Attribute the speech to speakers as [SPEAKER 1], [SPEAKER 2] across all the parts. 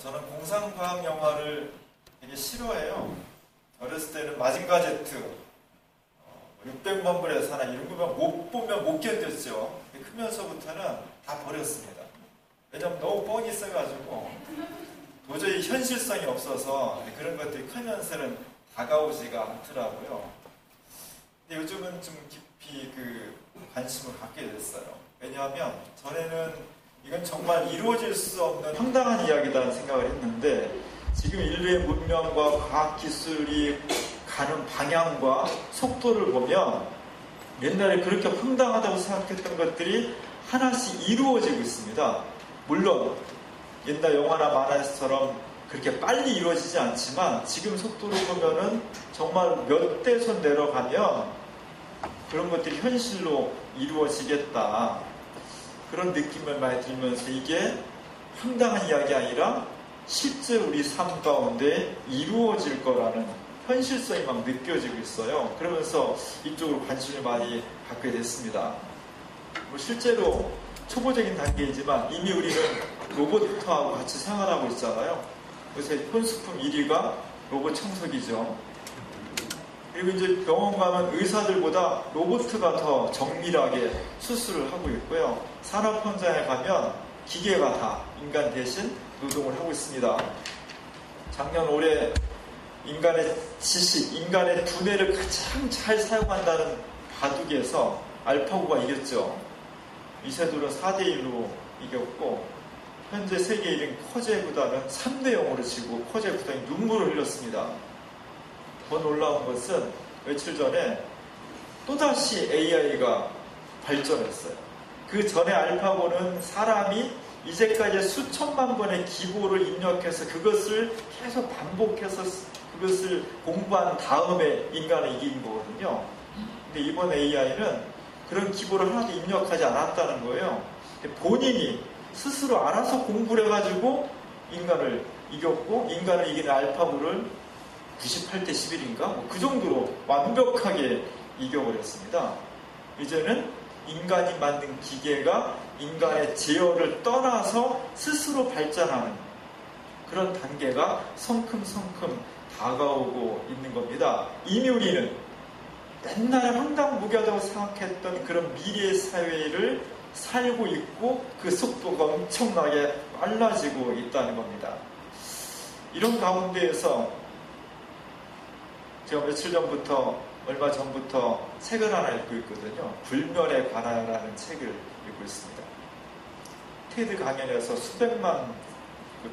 [SPEAKER 1] 저는 공상과학 영화를 되게 싫어해요. 어렸을 때는 마징가 제트, 600만 불의 사나이 이런 거면 못 보면 못 견뎠죠. 크면서부터는 다 버렸습니다. 왜냐면 너무 뻔히 써가지고 도저히 현실성이 없어서 그런 것들이 크면서는 다가오지가 않더라고요. 근데 요즘은 좀 깊이 관심을 갖게 됐어요. 왜냐하면 전에는 이건 정말 이루어질 수 없는 황당한 이야기다는 생각을 했는데 지금 인류의 문명과 과학기술이 가는 방향과 속도를 보면 옛날에 그렇게 황당하다고 생각했던 것들이 하나씩 이루어지고 있습니다. 물론 옛날 영화나 만화에서처럼 그렇게 빨리 이루어지지 않지만 지금 속도로 보면은 정말 몇 대손 내려가면 그런 것들이 현실로 이루어지겠다. 그런 느낌을 많이 들면서 이게 황당한 이야기 아니라 실제 우리 삶 가운데 이루어질 거라는 현실성이 막 느껴지고 있어요. 그러면서 이쪽으로 관심을 많이 갖게 됐습니다. 실제로 초보적인 단계이지만 이미 우리는 로봇하고 같이 생활하고 있잖아요. 그래서 혼수품 1위가 로봇 청소기죠. 그리고 이제 병원 가면 의사들보다 로봇가 더 정밀하게 수술을 하고 있고요. 산업 현장에 가면 기계가 다 인간 대신 노동을 하고 있습니다. 작년 올해 인간의 지식, 인간의 두뇌를 가장 잘 사용한다는 바둑에서 알파고가 이겼죠. 이세돌은 4대1로 이겼고 현재 세계 1위 커제 구단은 3대0으로 지고 커제 구단이 눈물을 흘렸습니다. 더 놀라운 것은 며칠 전에 또다시 AI가 발전했어요. 그 전에 알파고는 사람이 이제까지 수천만 번의 기호를 입력해서 그것을 계속 반복해서 그것을 공부한 다음에 인간을 이긴 거거든요. 근데 이번 AI는 그런 기호를 하나도 입력하지 않았다는 거예요. 본인이 스스로 알아서 공부를 해가지고 인간을 이겼고 인간을 이기는 알파고를 98대 11인가? 그 정도로 완벽하게 이겨버렸습니다. 이제는 인간이 만든 기계가 인간의 제어를 떠나서 스스로 발전하는 그런 단계가 성큼성큼 다가오고 있는 겁니다. 이미 우리는 옛날에 황당무계하다고 생각했던 그런 미래의 사회를 살고 있고 그 속도가 엄청나게 빨라지고 있다는 겁니다. 이런 가운데에서 제가 며칠 전부터 얼마 전부터 책을 하나 읽고 있거든요. 불멸의 관하여라는 책을 읽고 있습니다. 테드 강연에서 수백만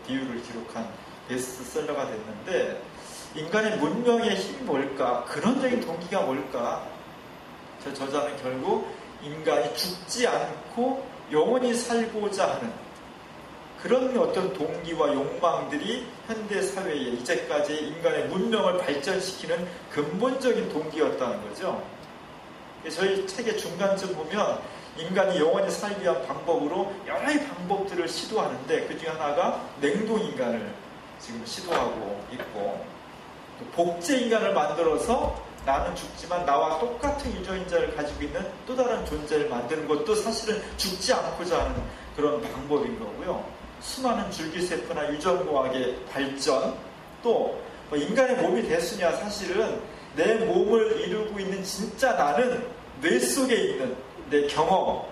[SPEAKER 1] 비율을 기록한 베스트셀러가 됐는데 인간의 문명의 힘이 뭘까? 근원적인 동기가 뭘까? 저 저자는 결국 인간이 죽지 않고 영원히 살고자 하는 그런 어떤 동기와 욕망들이 현대 사회에 이제까지 인간의 문명을 발전시키는 근본적인 동기였다는 거죠. 저희 책의 중간쯤 보면 인간이 영원히 살기 위한 방법으로 여러 가지 방법들을 시도하는데 그 중에 하나가 냉동인간을 지금 시도하고 있고 또 복제인간을 만들어서 나는 죽지만 나와 똑같은 유전자를 가지고 있는 또 다른 존재를 만드는 것도 사실은 죽지 않고자 하는 그런 방법인 거고요. 수많은 줄기세포나 유전공학의 발전 또 인간의 몸이 됐으냐 사실은 내 몸을 이루고 있는 진짜 나는 뇌 속에 있는 내 경험,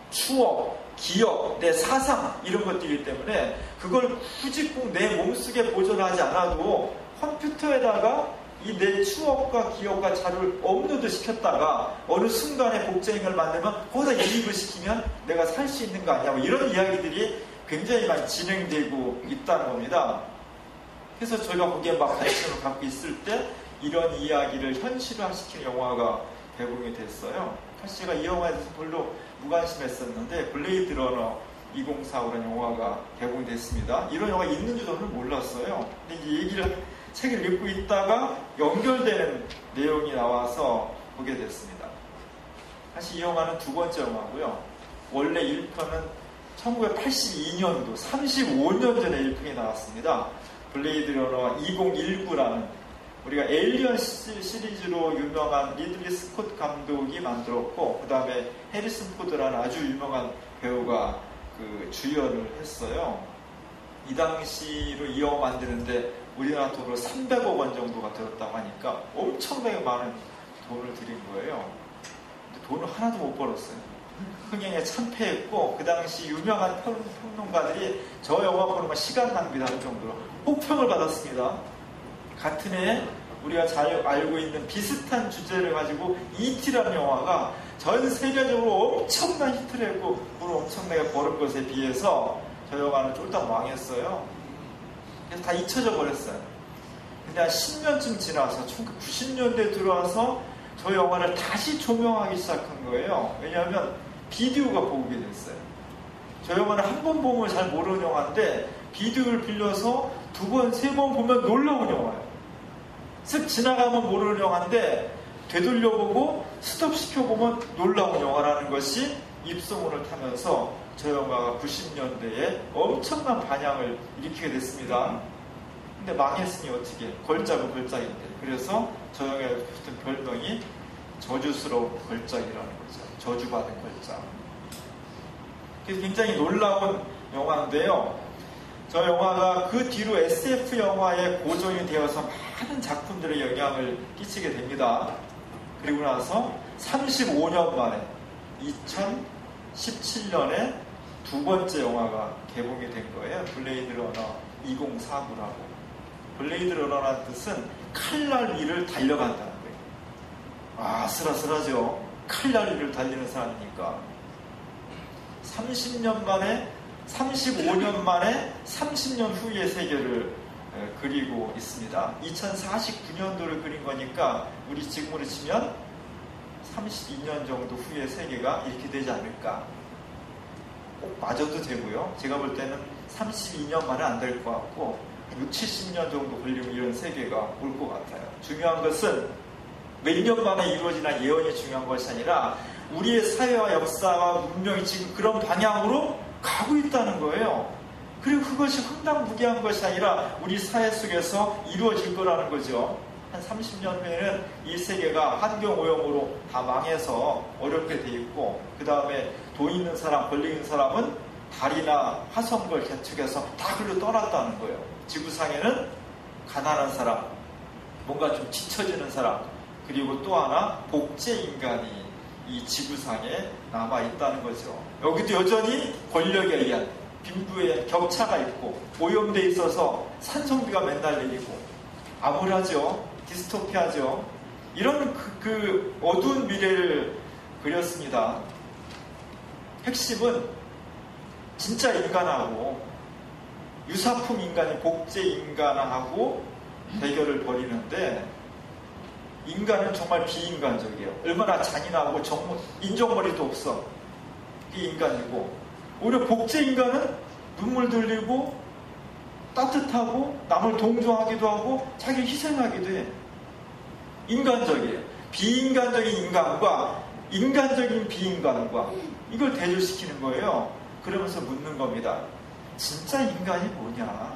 [SPEAKER 1] 추억, 기억, 내 사상 이런 것들이기 때문에 그걸 굳이 꼭 내 몸속에 보존하지 않아도 컴퓨터에다가 이 내 추억과 기억과 자료를 업로드 시켰다가 어느 순간에 복제인을 만들면 거기다 이입을 시키면 내가 살 수 있는 거 아니야 이런 이야기들이 굉장히 많이 진행되고 있다는 겁니다. 그래서 저희가 거기에 막 관심을 갖고 있을 때 이런 이야기를 현실화시키는 영화가 개봉이 됐어요. 사실 제가 이 영화에 대해서 별로 무관심했었는데 블레이드 러너 2045라는 영화가 개봉이 됐습니다. 이런 영화가 있는 줄 저는 몰랐어요. 근데 이 책을 읽고 있다가 연결되는 내용이 나와서 보게 됐습니다. 사실 이 영화는 두 번째 영화고요. 원래 1편은 1982년도 35년 전에 1편이 나왔습니다. 블레이드 러너 2019라는 우리가 에일리언 시리즈로 유명한 리들리 스콧 감독이 만들었고 그 다음에 해리슨 포드라는 아주 유명한 배우가 그 주연을 했어요. 이 당시로 이 영화 만드는데 우리나라 돈으로 300억 원 정도가 들었다고 하니까 엄청나게 많은 돈을 들인 거예요. 근데 돈을 하나도 못 벌었어요. 흥행에 참패했고, 그 당시 유명한 평론가들이 저 영화 보는 시간 낭비라는 정도로 혹평을 받았습니다. 같은 해 우리가 잘 알고 있는 비슷한 주제를 가지고 이티라는 영화가 전 세계적으로 엄청난 히트를 했고 돈을 엄청나게 버는 것에 비해서 저 영화는 쫄딱 망했어요. 그래서 다 잊혀져 버렸어요. 근데 한 10년쯤 지나서 1990년대에 들어와서 저 영화를 다시 조명하기 시작한 거예요. 왜냐하면 비디오가 보게 됐어요. 저 영화는 한 번 보면 잘 모르는 영화인데 비디오를 빌려서 두 번, 세 번 보면 놀라운 영화예요. 쓱 지나가면 모르는 영화인데 되돌려보고 스톱시켜보면 놀라운 영화라는 것이 입소문을 타면서 저 영화가 90년대에 엄청난 반향을 일으키게 됐습니다. 근데 망했으니 어떻게, 걸작은 걸작인데. 그래서 저 영화에 붙은 별명이 저주스러운 걸작이라는 거죠. 저주받은 걸작. 그래서 굉장히 놀라운 영화인데요. 저 영화가 그 뒤로 SF 영화에 고정이 되어서 많은 작품들의 영향을 끼치게 됩니다. 그리고 나서 35년 만에 2017년에 두 번째 영화가 개봉이 된 거예요. 블레이드 러너 2049라고. 블레이드 러너라는 뜻은 칼날 위를 달려간다는 거예요. 아슬아슬하죠. 칼날 위를 달리는 사람이니까. 30년 만에 35년 만에 30년 후의 세계를 그리고 있습니다. 2049년도를 그린 거니까 우리 지금으로 치면 32년 정도 후의 세계가 이렇게 되지 않을까. 꼭 맞아도 되고요. 제가 볼 때는 32년 만에 안 될 것 같고 6, 70년 정도 걸리면 이런 세계가 올 것 같아요. 중요한 것은 몇 년 만에 이루어지나 예언이 중요한 것이 아니라 우리의 사회와 역사와 문명이 지금 그런 방향으로 가고 있다는 거예요. 그리고 그것이 황당무계한 것이 아니라 우리 사회 속에서 이루어질 거라는 거죠. 한 30년 후에는 이 세계가 환경오염으로 다 망해서 어렵게 돼 있고, 그 다음에 돈 있는 사람, 권리 있는 사람은 달이나 화성을 개척해서 다 글로 떠났다는 거예요. 지구상에는 가난한 사람, 뭔가 좀 지쳐지는 사람, 그리고 또 하나 복제인간이 이 지구상에 남아있다는 거죠. 여기도 여전히 권력에 의한 빈부의 격차가 있고 오염돼 있어서 산성비가 맨날 내리고 암울하죠. 디스토피아죠. 이런 그 어두운 미래를 그렸습니다. 핵심은 진짜 인간하고 유사품 인간이 복제 인간하고 대결을 벌이는데, 인간은 정말 비인간적이에요. 얼마나 잔인하고 인정머리도 없어. 이게 인간이고, 오히려 복제 인간은 눈물 흘리고 따뜻하고 남을 동정하기도 하고 자기를 희생하기도 해. 인간적이에요. 비인간적인 인간과 인간적인 비인간과 이걸 대조시키는 거예요. 그러면서 묻는 겁니다. 진짜 인간이 뭐냐?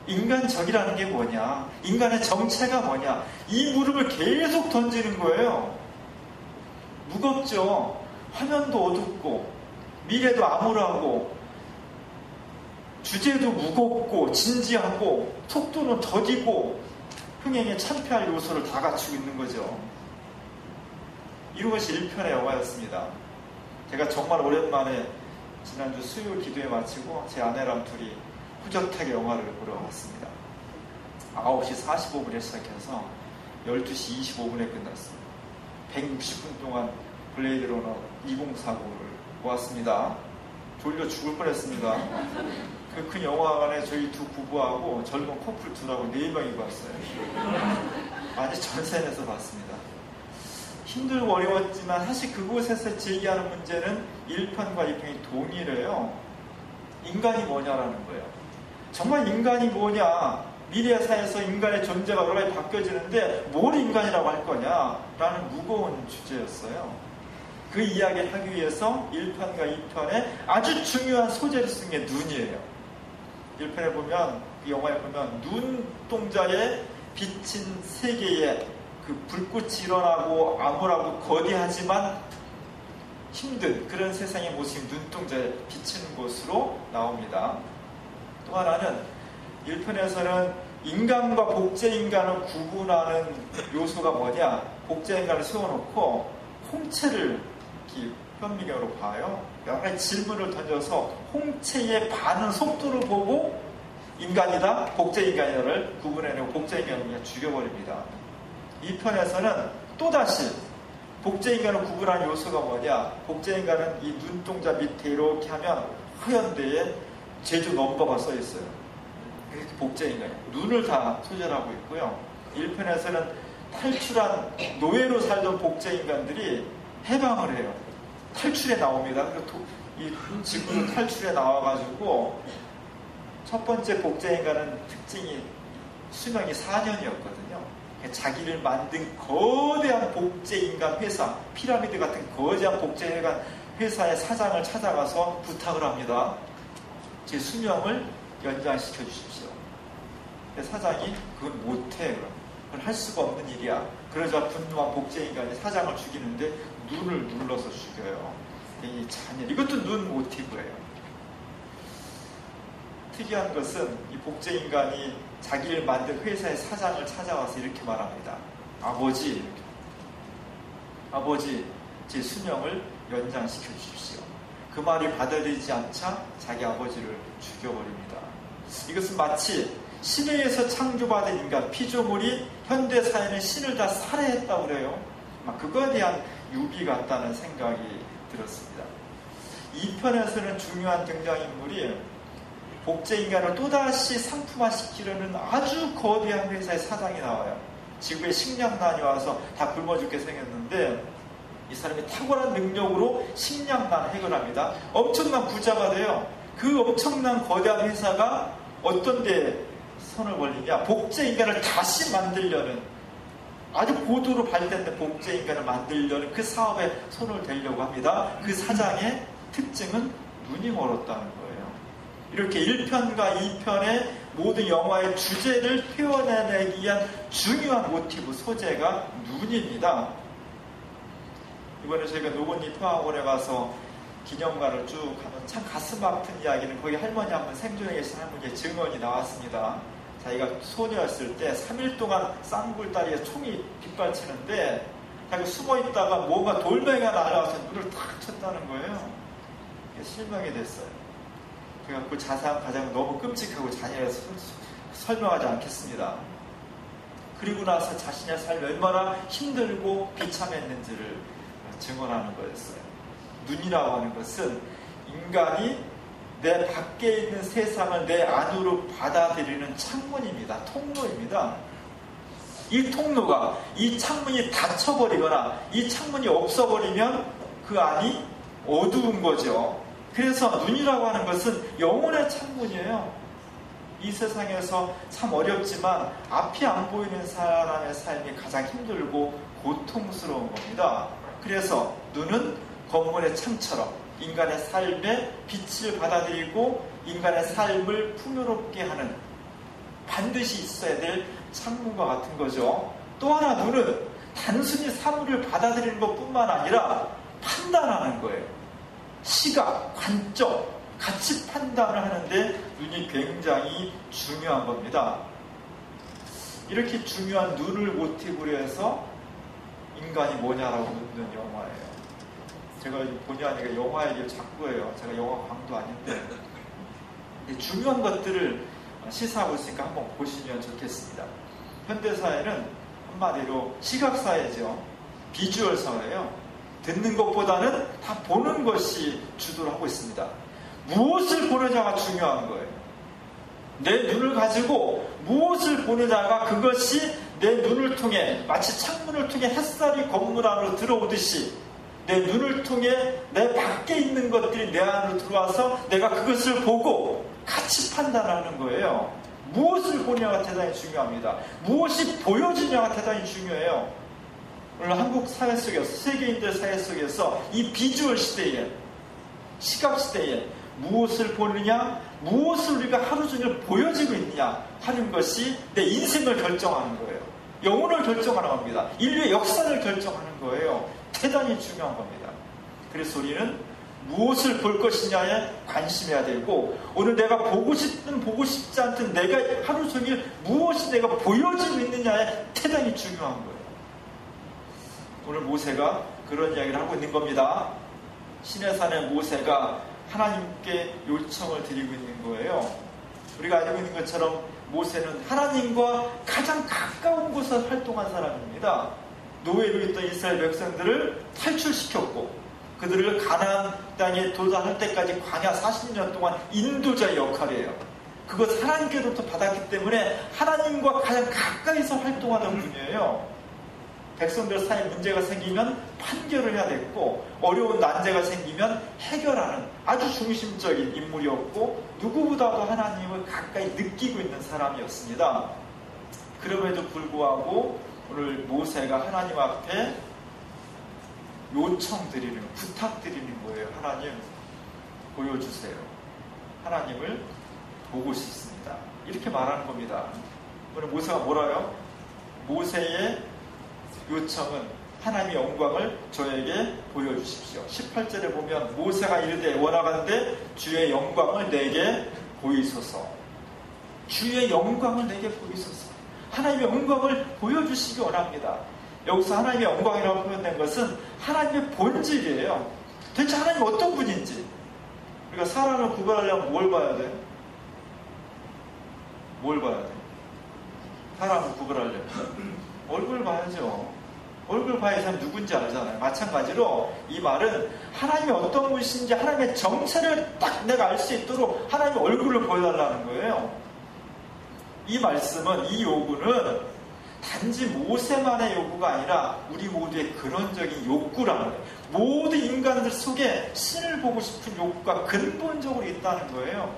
[SPEAKER 1] 인간적이라는 게 뭐냐? 인간의 정체가 뭐냐? 이 물음을 계속 던지는 거예요. 무겁죠. 화면도 어둡고 미래도 암울하고 주제도 무겁고 진지하고 속도는 더디고 흥행에 참패할 요소를 다 갖추고 있는 거죠. 이것이 1편의 영화였습니다. 제가 정말 오랜만에 지난주 수요일 기도회 마치고 제 아내랑 둘이 후젓하게 영화를 보러 왔습니다. 9시 45분에 시작해서 12시 25분에 끝났습니다. 160분 동안 블레이드 러너 2049를 보았습니다. 졸려 죽을 뻔했습니다. 그 큰 영화관에 저희 두 부부하고 젊은 커플 둘하고 4명이 봤어요. 아니 전세내서 봤습니다. 힘들고 어려웠지만 사실 그곳에서 제기하는 문제는 1편과 2편이 동일해요. 인간이 뭐냐라는 거예요. 정말 인간이 뭐냐, 미래 사회에서 인간의 존재가 여러 가지 바뀌어지는데 뭘 인간이라고 할 거냐라는 무거운 주제였어요. 그 이야기를 하기 위해서 1편과 2편에 아주 중요한 소재를 쓴 게 눈이에요. 1편에 보면, 그 영화에 보면 눈동자에 비친 세계에 그 불꽃이 일어나고 암울하고 거대하지만 힘든 그런 세상의 모습이 눈동자에 비치는 곳으로 나옵니다. 또 하나는 1편에서는 인간과 복제인간을 구분하는 요소가 뭐냐, 복제인간을 세워놓고 홍채를 이렇게 현미경으로 봐요. 여러 가지 질문을 던져서 홍채의 반응 속도를 보고 인간이다, 복제인간이다를 구분해내고 복제인간을 그냥 죽여버립니다. 2편에서는 또다시 복제인간을 구분하는 요소가 뭐냐, 복제인간은 이 눈동자 밑에 이렇게 하면 하얀 데에 제주 넘버가 써 있어요. 이렇게 복제인간이에요. 눈을 다 소절하고 있고요. 1편에서는 탈출한 노예로 살던 복제인간들이 해방을 해요. 탈출에 나옵니다. 이 지구로 탈출에 나와가지고 첫 번째 복제인간은 특징이 수명이 4년이었거든요. 자기를 만든 거대한 복제인간 회사, 피라미드 같은 거대한 복제인간 회사의 사장을 찾아가서 부탁을 합니다. 제 수명을 연장시켜 주십시오. 사장이 그건 못해. 그건 할 수가 없는 일이야. 그러자 분노한 복제인간이 사장을 죽이는데 눈을 눌러서 죽여요. 이 잔인. 이것도 눈 모티브예요. 특이한 것은 이 복제인간이 자기를 만든 회사의 사장을 찾아와서 이렇게 말합니다. 아버지, 제 수명을 연장시켜 주십시오. 그 말이 받아들이지 않자 자기 아버지를 죽여버립니다. 이것은 마치 신에 의해서 창조받은 인간, 피조물이 현대사회는 신을 다 살해했다고 그래요. 그거에 대한 유비 같다는 생각이 들었습니다. 2편에서는 중요한 등장인물이 복제인간을 또다시 상품화시키려는 아주 거대한 회사의 사장이 나와요. 지구에 식량난이 와서 다 굶어 죽게 생겼는데 이 사람이 탁월한 능력으로 식량난을 해결합니다. 엄청난 부자가 돼요. 그 엄청난 거대한 회사가 어떤 데 손을 벌리냐, 복제인간을 다시 만들려는, 아주 고도로 발전된 복제인간을 만들려는 그 사업에 손을 대려고 합니다. 그 사장의 특징은 눈이 멀었다는 거예요. 이렇게 1편과 2편의 모든 영화의 주제를 표현해내기 위한 중요한 모티브, 소재가 눈입니다. 이번에 저희가 노건리 포항원에 가서 기념관을 쭉 하면 참 가슴 아픈 이야기는, 거기 할머니 한 분, 생존에 계신 할머니의 증언이 나왔습니다. 자기가 소녀였을 때 3일 동안 쌍굴다리에 총이 빗발치는데 자기가 숨어있다가 뭔가 돌멩이가 날아와서 눈을 탁 쳤다는 거예요. 실명이 됐어요. 그래갖고 자세한 과정은 너무 끔찍하고 잔인해서 설명하지 않겠습니다. 그리고 나서 자신의 삶이 얼마나 힘들고 비참했는지를 증언하는 거였어요. 눈이라고 하는 것은 인간이 내 밖에 있는 세상을 내 안으로 받아들이는 창문입니다. 통로입니다. 이 통로가, 이 창문이 닫혀버리거나 이 창문이 없어버리면 그 안이 어두운 거죠. 그래서 눈이라고 하는 것은 영혼의 창문이에요. 이 세상에서 참 어렵지만 앞이 안 보이는 사람의 삶이 가장 힘들고 고통스러운 겁니다. 그래서 눈은 건물의 창처럼 인간의 삶에 빛을 받아들이고 인간의 삶을 풍요롭게 하는, 반드시 있어야 될 창문과 같은 거죠. 또 하나, 눈은 단순히 사물을 받아들이는 것뿐만 아니라 판단하는 거예요. 시각, 관점, 가치 판단을 하는데 눈이 굉장히 중요한 겁니다. 이렇게 중요한 눈을 모티브로 해서 인간이 뭐냐라고 묻는 영화예요. 제가 본의 아니게 영화 얘기를 자꾸 해요. 제가 영화 광도 아닌데. 중요한 것들을 시사하고 있으니까 한번 보시면 좋겠습니다. 현대사회는 한마디로 시각사회죠. 비주얼 사회예요. 듣는 것보다는 다 보는 것이 주도를 하고 있습니다. 무엇을 보느냐가 중요한 거예요. 내 눈을 가지고 무엇을 보느냐가, 그것이 내 눈을 통해, 마치 창문을 통해 햇살이 건물 안으로 들어오듯이 내 눈을 통해 내 밖에 있는 것들이 내 안으로 들어와서 내가 그것을 보고 가치 판단하는 거예요. 무엇을 보느냐가 대단히 중요합니다. 무엇이 보여지냐가 대단히 중요해요. 오늘 한국 사회 속에서, 세계인들 사회 속에서 이 비주얼 시대에, 시각 시대에 무엇을 보느냐, 무엇을 우리가 하루 종일 보여지고 있느냐 하는 것이 내 인생을 결정하는 거예요. 영혼을 결정하는 겁니다. 인류의 역사를 결정하는 거예요. 대단히 중요한 겁니다. 그래서 우리는 무엇을 볼 것이냐에 관심해야 되고, 오늘 내가 보고 싶든 보고 싶지 않든 내가 하루 종일 무엇이 내가 보여지고 있느냐에 대단히 중요한 거예요. 오늘 모세가 그런 이야기를 하고 있는 겁니다. 시내산의 모세가 하나님께 요청을 드리고 있는 거예요. 우리가 알고 있는 것처럼 모세는 하나님과 가장 가까운 곳에서 활동한 사람입니다. 노예로 있던 이스라엘 백성들을 탈출시켰고 그들을 가나안 땅에 도달할 때까지 광야 40년 동안 인도자의 역할이에요. 그것 하나님께로부터 받았기 때문에 하나님과 가장 가까이서 활동하는 분이에요. 백성들 사이에 문제가 생기면 판결을 해야 됐고, 어려운 난제가 생기면 해결하는 아주 중심적인 인물이었고, 누구보다도 하나님을 가까이 느끼고 있는 사람이었습니다. 그럼에도 불구하고 오늘 모세가 하나님 앞에 요청드리는, 부탁드리는 거예요. 하나님 보여주세요. 하나님을 보고 싶습니다. 이렇게 말하는 겁니다. 오늘 모세가 뭐라요? 모세의 요청은 하나님의 영광을 저에게 보여주십시오. 18절에 보면 모세가 이르되 원하건대 주의 영광을 내게 보이소서. 주의 영광을 내게 보이소서. 하나님의 영광을 보여주시기 원합니다. 여기서 하나님의 영광이라고 표현된 것은 하나님의 본질이에요. 대체 하나님 어떤 분인지. 우리가 사람을 구별하려면 뭘 봐야 돼? 뭘 봐야 돼? 사람을 구별하려면 얼굴 봐야죠. 얼굴 봐야 이 사람이 누군지 알잖아요. 마찬가지로 이 말은 하나님이 어떤 분이신지 하나님의 정체를 딱 내가 알 수 있도록 하나님의 얼굴을 보여달라는 거예요. 이 말씀은, 이 요구는 단지 모세만의 요구가 아니라 우리 모두의 근원적인 욕구라는 거예요. 모든 인간들 속에 신을 보고 싶은 욕구가 근본적으로 있다는 거예요.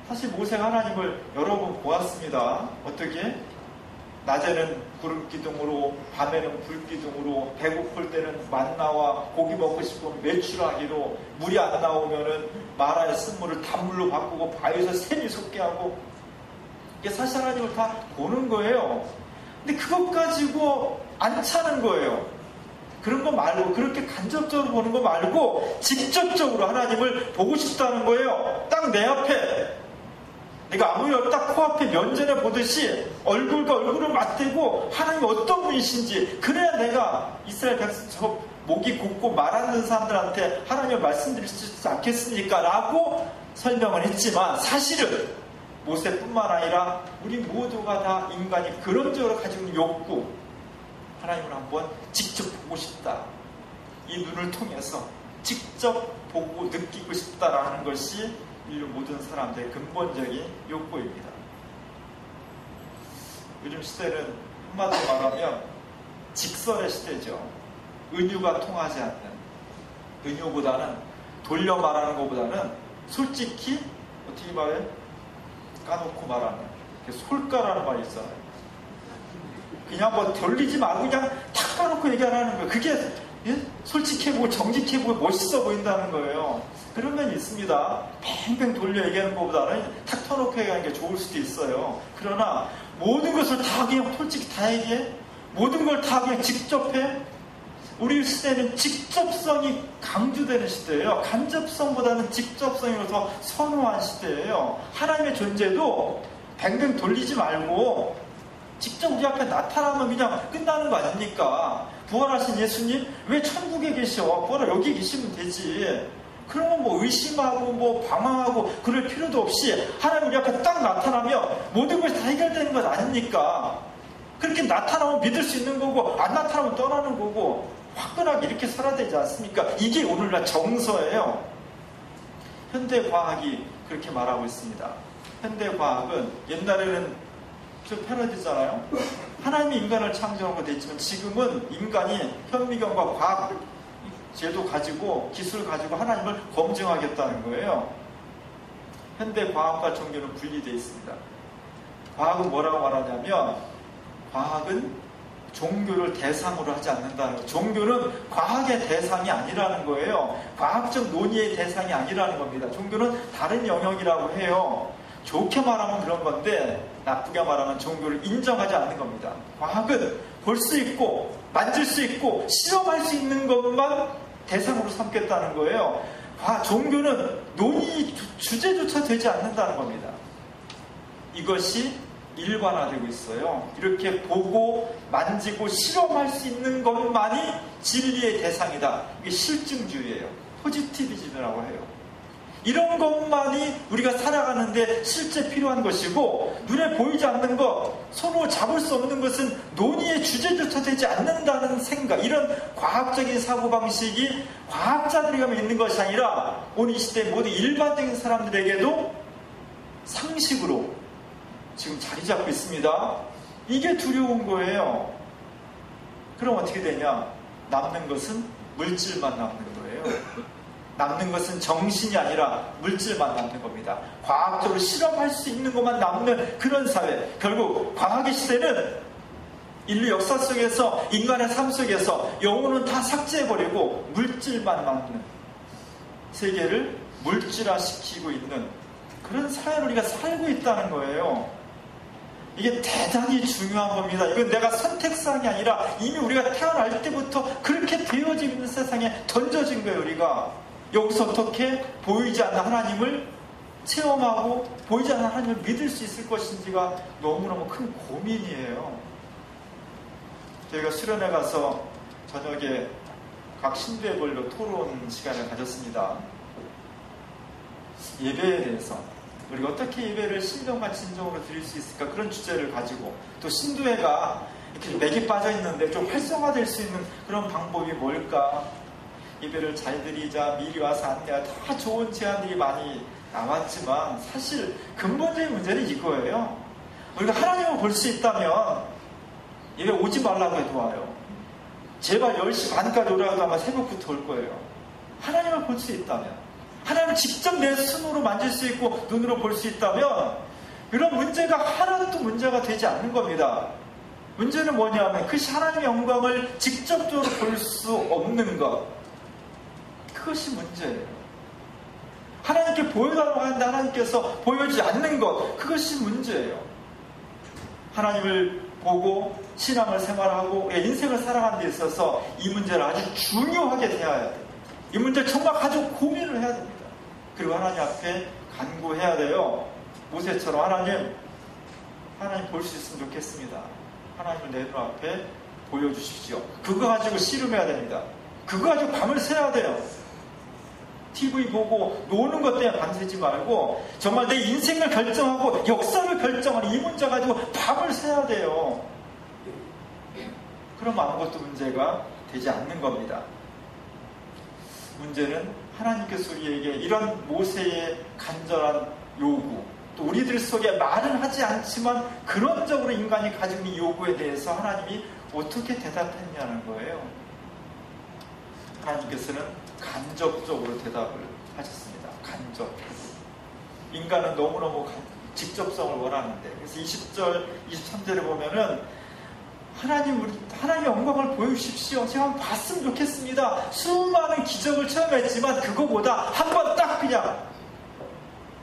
[SPEAKER 1] 사실 모세가 하나님을 여러 번 보았습니다. 어떻게? 낮에는 구름 기둥으로, 밤에는 불 기둥으로, 배고플 때는 만나와 고기 먹고 싶으면 메추라기로, 물이 안 나오면은 마라의 쓴물을 단물로 바꾸고 바위에서 샘이 솟게 하고, 이게 사실 하나님을 다 보는 거예요. 근데 그것 가지고 안 차는 거예요. 그런 거 말고, 그렇게 간접적으로 보는 거 말고 직접적으로 하나님을 보고 싶다는 거예요. 딱 내 앞에, 내가 아무리 딱 코앞에 면전에 보듯이 얼굴과 얼굴을 맞대고 하나님이 어떤 분이신지, 그래야 내가 이스라엘 백성 저 목이 곧고 말 안 듣는 사람들한테 하나님을 말씀드릴 수 있지 않겠습니까? 라고 설명을 했지만, 사실은 모세뿐만 아니라 우리 모두가 다 인간이 그런적으로 가지고 있는 욕구, 하나님을 한번 직접 보고 싶다, 이 눈을 통해서 직접 보고 느끼고 싶다라는 것이 인류 모든 사람들의 근본적인 욕구입니다. 요즘 시대는 한마디로 말하면 직설의 시대죠. 은유가 통하지 않는, 은유보다는, 돌려 말하는 것보다는 솔직히 어떻게 말해? 까놓고 말하는, 솔까라는 말이 있잖아요. 그냥 뭐 돌리지 말고 그냥 탁 까놓고 얘기하라는 거예요. 그게 솔직해 보고 정직해 보고 멋있어 보인다는 거예요. 그런 면이 있습니다. 팽팽 돌려 얘기하는 것보다는 탁 터놓고 얘기하는 게 좋을 수도 있어요. 그러나 모든 것을 다 그냥 솔직히 다 얘기해? 모든 걸 다 그냥 직접 해? 우리 시대는 직접성이 강조되는 시대예요. 간접성보다는 직접성을 더 선호한 시대예요. 하나님의 존재도 뱅뱅 돌리지 말고 직접 우리 앞에 나타나면 그냥 끝나는 거 아닙니까? 부활하신 예수님 왜 천국에 계셔? 부활하 여기 계시면 되지. 그러면 뭐 의심하고 뭐 방황하고 그럴 필요도 없이 하나님 우리 앞에 딱 나타나면 모든 것이 다 해결되는 것 아닙니까? 그렇게 나타나면 믿을 수 있는 거고, 안 나타나면 떠나는 거고, 화끈하게 이렇게 살아야 되지 않습니까? 이게 오늘날 정서예요. 현대과학이 그렇게 말하고 있습니다. 현대과학은 옛날에는 좀 패러디잖아요. 하나님이 인간을 창조한 건 됐지만 지금은 인간이 현미경과 과학 제도 가지고, 기술 가지고 하나님을 검증하겠다는 거예요. 현대과학과 종교는 분리되어 있습니다. 과학은 뭐라고 말하냐면, 과학은 종교를 대상으로 하지 않는다는 거예요. 종교는 과학의 대상이 아니라는 거예요. 과학적 논의의 대상이 아니라는 겁니다. 종교는 다른 영역이라고 해요. 좋게 말하면 그런 건데 나쁘게 말하면 종교를 인정하지 않는 겁니다. 과학은 볼 수 있고 만질 수 있고 실험할 수 있는 것만 대상으로 삼겠다는 거예요. 종교는 논의 주제조차 되지 않는다는 겁니다. 이것이 일반화되고 있어요. 이렇게 보고 만지고 실험할 수 있는 것만이 진리의 대상이다. 이게 실증주의예요. 포지티비즘이라고 해요. 이런 것만이 우리가 살아가는데 실제 필요한 것이고, 눈에 보이지 않는 것, 손으로 잡을 수 없는 것은 논의의 주제조차 되지 않는다는 생각, 이런 과학적인 사고방식이 과학자들에게만 있는 것이 아니라 오늘 이 시대의 모든 일반적인 사람들에게도 상식으로 지금 자리 잡고 있습니다. 이게 두려운 거예요. 그럼 어떻게 되냐? 남는 것은 물질만 남는 거예요. 남는 것은 정신이 아니라 물질만 남는 겁니다. 과학적으로 실험할 수 있는 것만 남는 그런 사회. 결국 과학의 시대는 인류 역사 속에서, 인간의 삶 속에서 영혼은 다 삭제해버리고 물질만 남는 세계를 물질화시키고 있는 그런 사회를 우리가 살고 있다는 거예요. 이게 대단히 중요한 겁니다. 이건 내가 선택사항이 아니라 이미 우리가 태어날 때부터 그렇게 되어져 있는 세상에 던져진 거예요. 우리가 여기서 어떻게 보이지 않는 하나님을 체험하고 보이지 않는 하나님을 믿을 수 있을 것인지가 너무너무 큰 고민이에요. 저희가 수련회 가서 저녁에 각 신도회별로 토론 시간을 가졌습니다. 예배에 대해서 우리가 어떻게 예배를 신령과 진정으로 드릴 수 있을까, 그런 주제를 가지고, 또 신도회가 이렇게 맥이 빠져 있는데 좀 활성화될 수 있는 그런 방법이 뭘까, 예배를 잘 드리자, 미리 와서 안내하자, 다 좋은 제안들이 많이 나왔지만 사실 근본적인 문제는 이거예요. 우리가 하나님을 볼 수 있다면 예배 오지 말라고 해도 와요. 제발 10시 반까지 오라고 아마 새벽부터 올 거예요. 하나님을 볼 수 있다면, 하나님을 직접 내 손으로 만질 수 있고 눈으로 볼 수 있다면 이런 문제가 하나도 문제가 되지 않는 겁니다. 문제는 뭐냐면 그것이 하나님의 영광을 직접적으로 볼 수 없는 것, 그것이 문제예요. 하나님께 보여달라고 하는데 하나님께서 보여주지 않는 것, 그것이 문제예요. 하나님을 보고 신앙을 생활하고 인생을 살아가는 데 있어서 이 문제를 아주 중요하게 대해야 돼요. 이 문제를 정말 아주 고민을 해야 됩니다. 그리고 하나님 앞에 간구해야 돼요. 모세처럼 하나님 볼 수 있으면 좋겠습니다. 하나님을 내 눈 앞에 보여주십시오. 그거 가지고 씨름해야 됩니다. 그거 가지고 밤을 새야 돼요. TV 보고 노는 것 때문에 밤새지 말고 정말 내 인생을 결정하고 역사를 결정하는 이 문제 가지고 밤을 새야 돼요. 그럼 아무것도 문제가 되지 않는 겁니다. 문제는 하나님께서 우리에게 이런 모세의 간절한 요구, 또 우리들 속에 말은 하지 않지만 근원적으로 인간이 가지고 있는 요구에 대해서 하나님이 어떻게 대답했냐는 거예요. 하나님께서는 간접적으로 대답을 하셨습니다. 간접. 인간은 너무너무 직접성을 원하는데, 그래서 20절, 23절에 보면은 하나님의 영광을 보여주십시오. 제가 한번 봤으면 좋겠습니다. 수많은 기적을 체험했지만 그거보다 한번 딱 그냥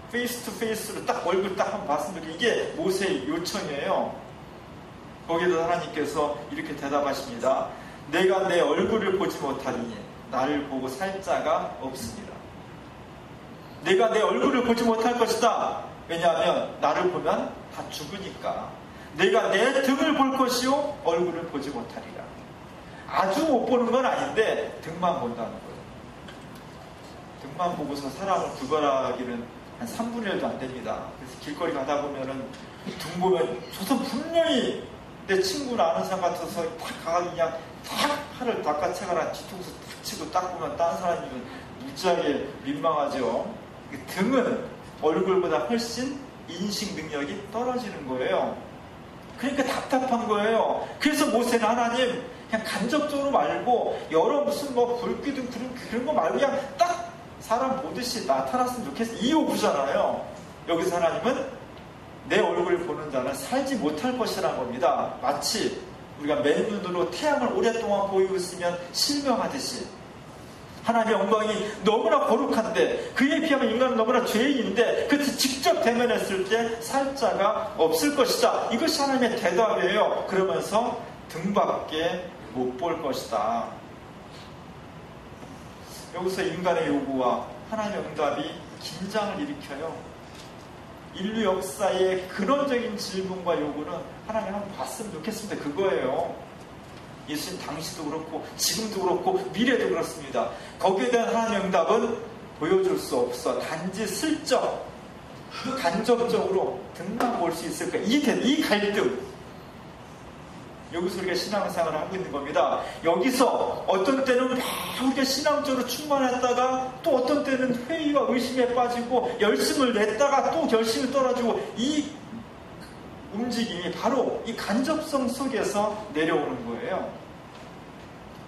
[SPEAKER 1] 페이스 투 페이스로 딱 얼굴 딱 한번 봤으면 좋겠어요. 이게 모세의 요청이에요. 거기에도 하나님께서 이렇게 대답하십니다. 내가 내 얼굴을 보지 못하리니 나를 보고 살 자가 없습니다. 내가 내 얼굴을 보지 못할 것이다. 왜냐하면 나를 보면 다 죽으니까. 내가 내 등을 볼 것이요 얼굴을 보지 못하리라. 아주 못 보는 건 아닌데 등만 본다는 거예요. 등만 보고서 사람을 구별하기는 한 3분의 1도 안 됩니다. 그래서 길거리 가다 보면은 등 보면 저도 분명히 내 친구나 아는 사람 같아서 탁 가가지고 그냥 탁 팔을 닦아채거나 뒤통수 탁 치고 딱 보면 다른 사람이면 무지하게 민망하죠. 등은 얼굴보다 훨씬 인식 능력이 떨어지는 거예요. 그러니까 답답한 거예요. 그래서 모세는 하나님 그냥 간접적으로 말고 여러 무슨 불기둥 그런 거 말고 그냥 딱 사람 보듯이 나타났으면 좋겠어. 이 요구잖아요. 여기서 하나님은 내 얼굴을 보는 자는 살지 못할 것이라는 겁니다. 마치 우리가 맨눈으로 태양을 오랫동안 보이고 있으면 실명하듯이 하나님의 영광이 너무나 거룩한데 그에 비하면 인간은 너무나 죄인인데 그것을 직접 대면했을 때 살 자가 없을 것이다. 이것이 하나님의 대답이에요. 그러면서 등밖에 못 볼 것이다. 여기서 인간의 요구와 하나님의 응답이 긴장을 일으켜요. 인류 역사의 근원적인 질문과 요구는 하나님 한번 봤으면 좋겠습니다. 그거예요. 예수님 당시도 그렇고 지금도 그렇고 미래도 그렇습니다. 거기에 대한 하나님의 응답은 보여줄 수 없어. 단지 슬쩍 간접적으로 등만 볼 수 있을까? 이 갈등, 여기서 우리가 신앙생활을 하고 있는 겁니다. 여기서 어떤 때는 막 우리가 신앙적으로 충만했다가 또 어떤 때는 회의와 의심에 빠지고 열심을 냈다가 또 결심이 떨어지고, 이 움직임이 바로 이 간접성 속에서 내려오는 거예요.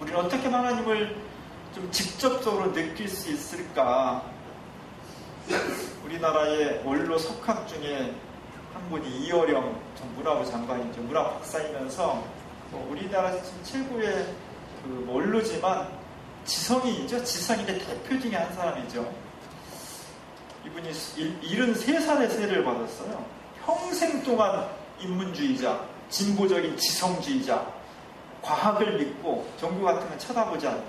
[SPEAKER 1] 우리는 어떻게 하나님을 좀 직접적으로 느낄 수 있을까? 우리나라의 원로 석학 중에 한 분이 이어령 전 문화부 장관이죠. 문화 박사이면서 우리나라 최고의 원로지만 지성인이죠. 지성인의 대표 중에 한 사람이죠. 이분이 73살의 세를 받았어요. 평생 동안 인문주의자, 진보적인 지성주의자, 과학을 믿고 종교 같은 건 쳐다보지 않는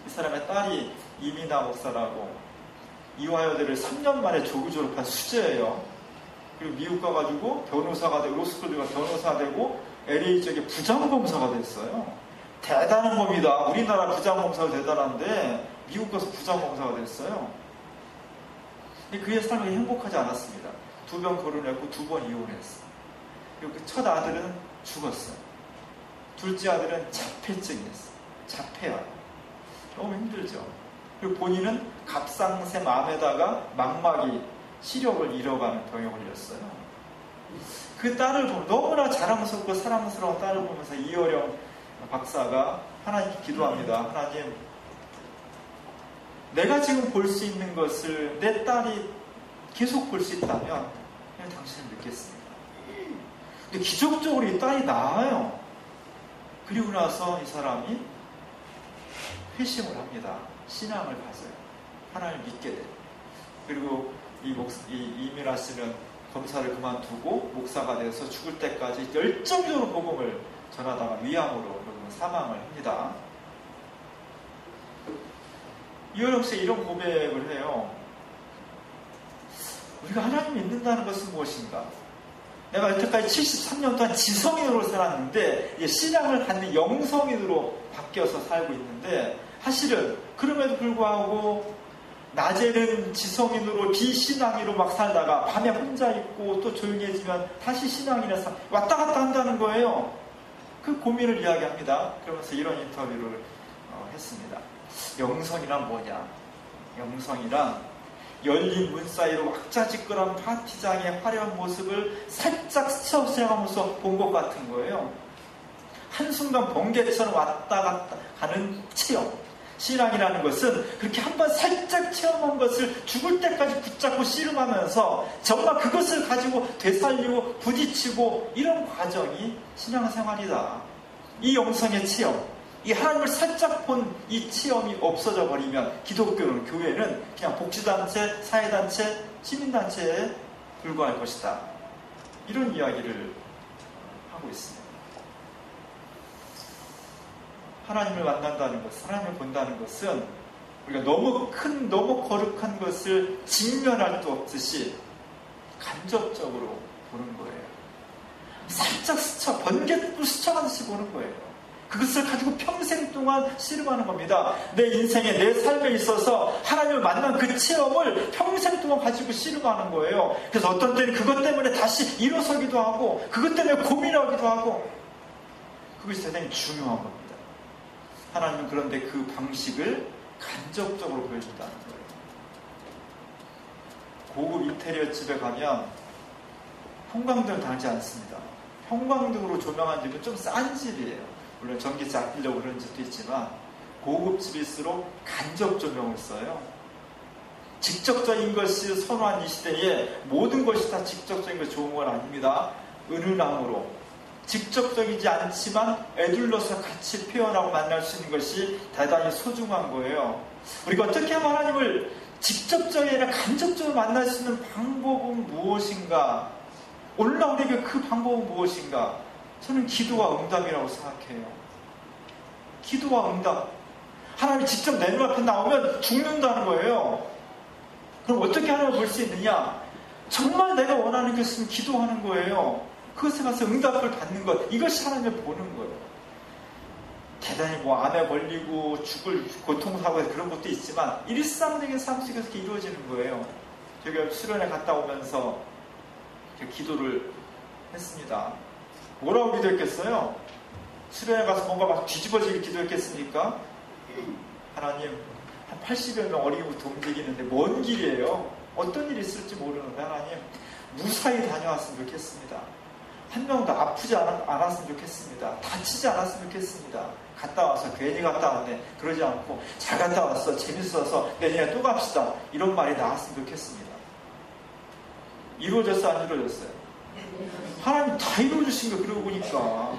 [SPEAKER 1] 이 사람의 딸이 이민아 목사라고 이화여대를 3년 만에 조기 졸업한 수재예요. 그리고 미국 가가지고 변호사가 되고 로스쿨 들어가 변호사가 되고 LA 쪽에 부장검사가 됐어요. 대단한 겁니다. 우리나라 부장검사가 대단한데 미국 가서 부장검사가 됐어요. 근데 그의 삶이 행복하지 않았습니다. 2번 결혼했고 2번 이혼했어요. 그리고 그 첫 아들은 죽었어요. 둘째 아들은 자폐증이었어요. 자폐야. 너무 힘들죠. 그리고 본인은 갑상새 암에다가 망막이 시력을 잃어가는 병에 걸렸어요. 그 딸을 보면 너무나 자랑스럽고 사랑스러운 딸을 보면서 이어령 박사가 하나님께 기도합니다. 하나님, 내가 지금 볼 수 있는 것을 내 딸이 계속 볼 수 있다면 그냥 당신을 믿겠습니다. 근데 기적적으로 이 딸이 나아요. 그리고 나서 이 사람이 회심을 합니다. 신앙을 가져요. 하나님을 믿게 돼요. 그리고 이민아 씨는 검사를 그만두고 목사가 돼서 죽을 때까지 열정적으로 복음을 전하다가 위암으로 사망을 합니다. 이어령 씨 이런 고백을 해요. 우리가 하나님 믿는다는 것은 무엇인가? 내가 여태까지 73년 동안 지성인으로 살았는데 이제 신앙을 갖는 영성인으로 바뀌어서 살고 있는데, 사실은 그럼에도 불구하고 낮에는 지성인으로 비신앙인으로 막 살다가 밤에 혼자 있고 또 조용해지면 다시 신앙인에서 왔다 갔다 한다는 거예요. 그 고민을 이야기합니다. 그러면서 이런 인터뷰를 했습니다. 영성이란 뭐냐? 영성이란 열린 문 사이로 왁자지껄한 파티장의 화려한 모습을 살짝 스쳐지나가면서 본 것 같은 거예요. 한순간 번개처럼 왔다 갔다 가는 체험. 신앙이라는 것은 그렇게 한번 살짝 체험한 것을 죽을 때까지 붙잡고 씨름하면서 정말 그것을 가지고 되살리고 부딪히고, 이런 과정이 신앙생활이다. 이 영성의 체험, 이 하나님을 살짝 본 이 체험이 없어져 버리면 기독교는, 교회는 그냥 복지단체, 사회단체, 시민단체에 불과할 것이다. 이런 이야기를 하고 있습니다. 하나님을 만난다는 것, 하나님을 본다는 것은 우리가 너무 큰, 너무 거룩한 것을 직면할 수 없듯이 간접적으로 보는 거예요. 살짝 스쳐, 번개불 스쳐가듯이 보는 거예요. 그것을 가지고 평생 동안 씨름하는 겁니다. 내 인생에, 내 삶에 있어서 하나님을 만난 그 체험을 평생 동안 가지고 씨름하는 거예요. 그래서 어떤 때는 그것 때문에 다시 일어서기도 하고, 그것 때문에 고민하기도 하고, 그것이 대단히 중요한 겁니다. 하나님은 그런데 그 방식을 간접적으로 보여준다는 거예요. 고급 인테리어 집에 가면 형광등을 달지 않습니다. 형광등으로 조명한 집은 좀 싼 집이에요. 물론 전기세 아끼려고 그런 집도 있지만 고급 집일수록 간접 조명을 써요. 직접적인 것을 선호한 이 시대에 모든 것이 다 직접적인 것이 좋은 건 아닙니다. 은은함으로 직접적이지 않지만 애둘러서 같이 표현하고 만날 수 있는 것이 대단히 소중한 거예요. 우리가 어떻게 하면 하나님을 직접적이 아니라 간접적으로 만날 수 있는 방법은 무엇인가? 오늘 우리에게 그 방법은 무엇인가? 저는 기도와 응답이라고 생각해요. 기도와 응답. 하나님이 직접 내 눈앞에 나오면 죽는다는 거예요. 그럼 어떻게 하나님을 볼 수 있느냐? 정말 내가 원하는 것은 기도하는 거예요. 그것에 가서 응답을 받는 것, 이것이 하나님을 보는 거예요. 대단히 암에 걸리고 죽을 고통사고에서 그런 것도 있지만 일상적인 삶 속에서 이루어지는 거예요. 제가 수련회 갔다 오면서 기도를 했습니다. 뭐라고 기도했겠어요? 수련회 가서 뭔가 막 뒤집어지게 기도했겠습니까? 하나님, 한 80여 명 어린이부터 움직이는데 먼 길이에요. 어떤 일이 있을지 모르는데 하나님, 무사히 다녀왔으면 좋겠습니다. 한 명도 아프지 않았으면 좋겠습니다. 다치지 않았으면 좋겠습니다. 갔다 와서 괜히 갔다 왔네. 그러지 않고 잘 갔다 왔어. 재밌어서 내년에 또 갑시다. 이런 말이 나왔으면 좋겠습니다. 이루어졌어? 안 이루어졌어요? 하나님 다 이루어주신 거 그러고 보니까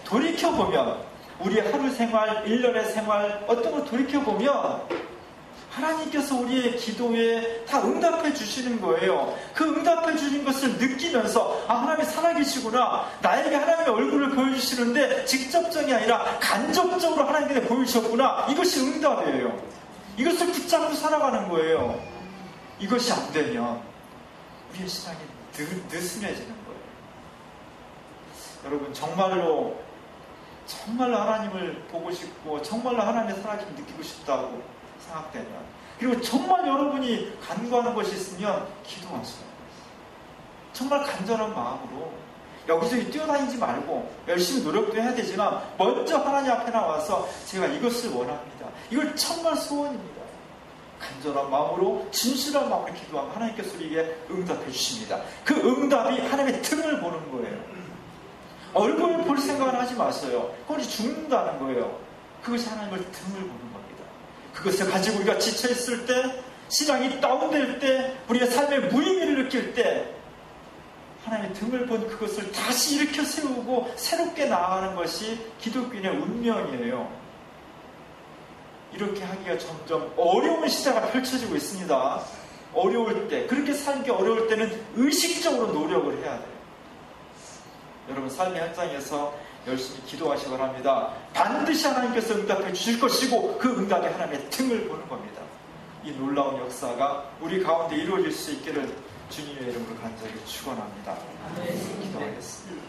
[SPEAKER 1] 돌이켜보면 우리 하루 생활, 1년의 생활 어떤 걸 돌이켜보면 하나님께서 우리의 기도에 다 응답해 주시는 거예요. 그 응답해 주신 것을 느끼면서 하나님이 살아계시구나. 나에게 하나님의 얼굴을 보여주시는데 직접적이 아니라 간접적으로 하나님께 보여주셨구나. 이것이 응답이에요. 이것을 붙잡고 살아가는 거예요. 이것이 안 되면 우리의 신앙이 느슨해지는 거예요. 여러분 정말로 하나님을 보고 싶고 정말로 하나님의 살아계심을 느끼고 싶다고 생각되면, 그리고 정말 여러분이 간구하는 것이 있으면 기도하세요. 정말 간절한 마음으로 여기저기 뛰어다니지 말고 열심히 노력도 해야 되지만 먼저 하나님 앞에 나와서 제가 이것을 원합니다. 이걸 정말 소원입니다. 간절한 마음으로 진실한 마음으로 기도하면 하나님께서 우리에게 응답해 주십니다. 그 응답이 하나님의 틈을 보는 거예요. 얼굴을 볼 생각을 하지 마세요. 그것이 죽는다는 거예요. 그것이 하나님의 틈을 보는 겁니다. 그것을 가지고 우리가 지쳐있을 때, 신앙이 다운될 때, 우리의 삶의 무의미를 느낄 때 하나님의 틈을 본 그것을 다시 일으켜 세우고 새롭게 나아가는 것이 기독교인의 운명이에요. 이렇게 하기가 점점 어려운 시대가 펼쳐지고 있습니다. 어려울 때, 그렇게 살기 어려울 때는 의식적으로 노력을 해야 돼요. 여러분 삶의 현장에서 열심히 기도하시기 바랍니다. 반드시 하나님께서 응답해 주실 것이고 그 응답이 하나님의 틈을 보는 겁니다. 이 놀라운 역사가 우리 가운데 이루어질 수 있기를 주님의 이름으로 간절히 축원합니다. 기도하겠습니다.